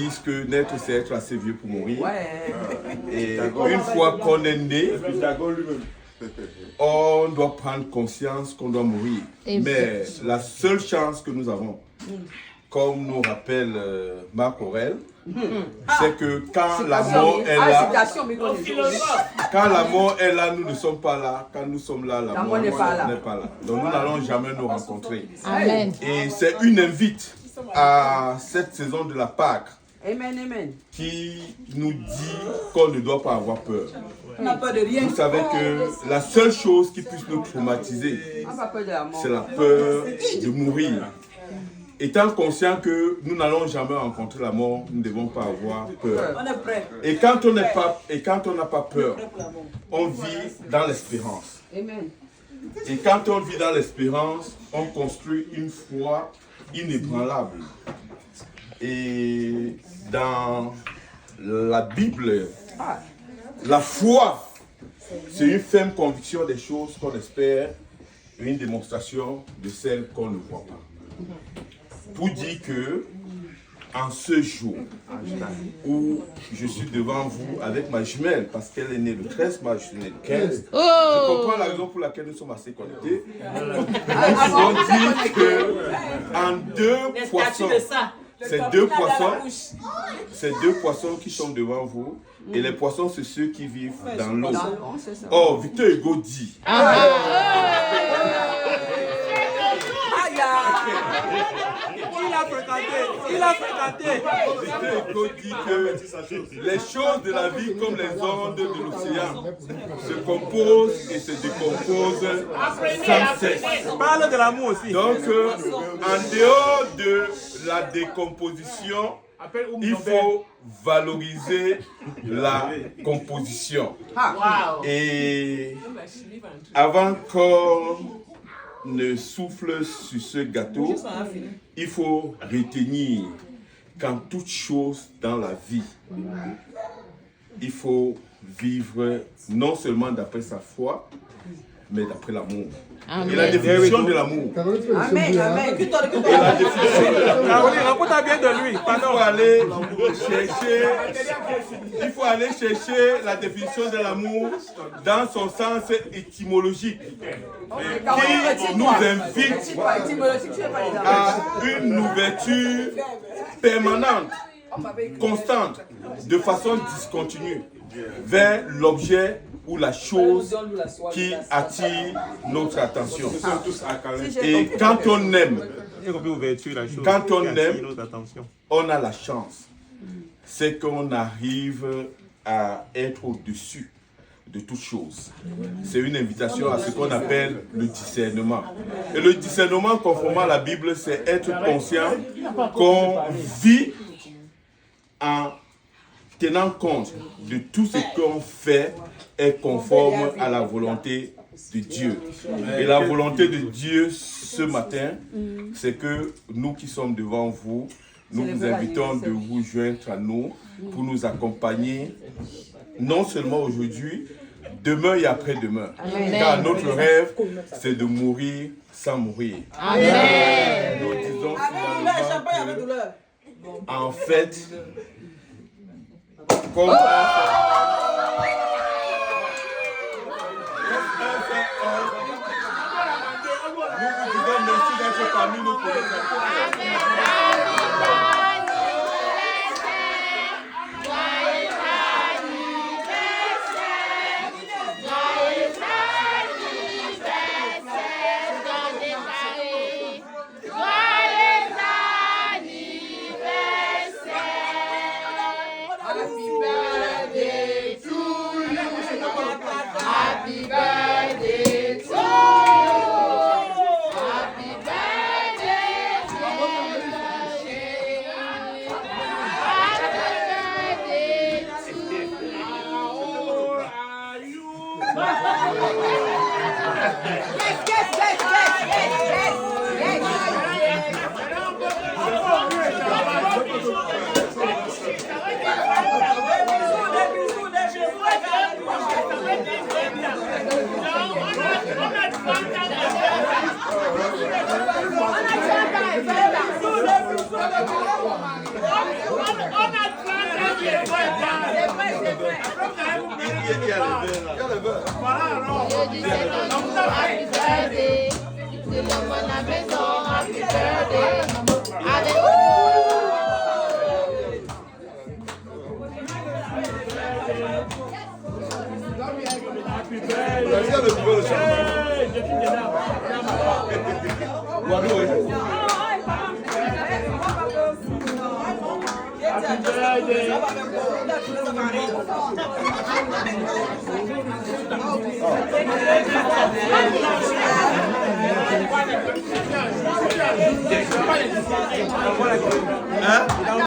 disent que naître, c'est être assez vieux pour mourir. Ouais. Et une fois qu'on est né, on doit prendre conscience qu'on doit mourir. Mais la seule chance que nous avons, comme nous rappelle Marc Aurèle, c'est que quand la mort est là, quand la mort est là, nous ne sommes pas là. Quand nous sommes là, la mort n'est pas là. Donc nous n'allons jamais nous rencontrer. Amen. Et c'est une invite à cette saison de la Pâque. Amen, amen. Qui nous dit qu'on ne doit pas avoir peur. Vous savez que la seule chose qui puisse nous traumatiser, c'est la peur de mourir. Étant conscient que nous n'allons jamais rencontrer la mort, nous ne devons pas avoir peur. On est prêt. Et quand on n'a pas peur, on vit dans l'espérance. Et quand on vit dans l'espérance, on construit une foi inébranlable. Et dans la Bible, la foi, c'est une ferme conviction des choses qu'on espère et une démonstration de celles qu'on ne voit pas. Pour dire que, en ce jour où je suis devant vous avec ma jumelle, parce qu'elle est née le 13, moi je suis né le 15, je comprends la raison pour laquelle nous sommes assez connectés. On dit qu'en deux poissons, c'est deux poissons qui sont devant vous, et les poissons, c'est ceux qui vivent dans l'eau. Oh, Victor Hugo dit. Il a fréquenté. Victor Hugo dit que les choses de la vie, comme les ondes de l'océan, se composent et se décomposent sans cesse. Parle de l'amour aussi. Donc, en dehors de la décomposition, il faut valoriser la composition. Et avant qu'on ne souffle sur ce gâteau, il faut retenir qu'en toute chose dans la vie, il faut vivre non seulement d'après sa foi, mais d'après l'amour. Et la définition de l'amour. Amen, amen. Et la définition de l'amour. Il faut aller chercher la définition de l'amour dans son sens étymologique, qui nous invite à une ouverture permanente, constante, de façon discontinue, vers l'objet ou la chose qui attire notre attention. Et quand on aime, on a la chance. C'est qu'on arrive à être au-dessus de toute chose. C'est une invitation à ce qu'on appelle le discernement. Et le discernement, conformément à la Bible, c'est être conscient qu'on vit en tenant compte de tout ce qu'on fait est conforme à la volonté de Dieu. Et la volonté de Dieu ce matin, c'est que nous qui sommes devant vous, nous vous invitons de vous joindre à nous pour nous accompagner, non seulement aujourd'hui, demain et après-demain. Car notre rêve, c'est de mourir sans mourir. Amen. Nous disons finalement que, en fait, comme nous vous disons merci d'être parmi nous pour Happy birthday to you. Happy birthday to you. Il y a le beurre. Le 17 août, happy birthday. Tout le monde à la maison, happy birthday. Merci à le bureau de chambre. Hein?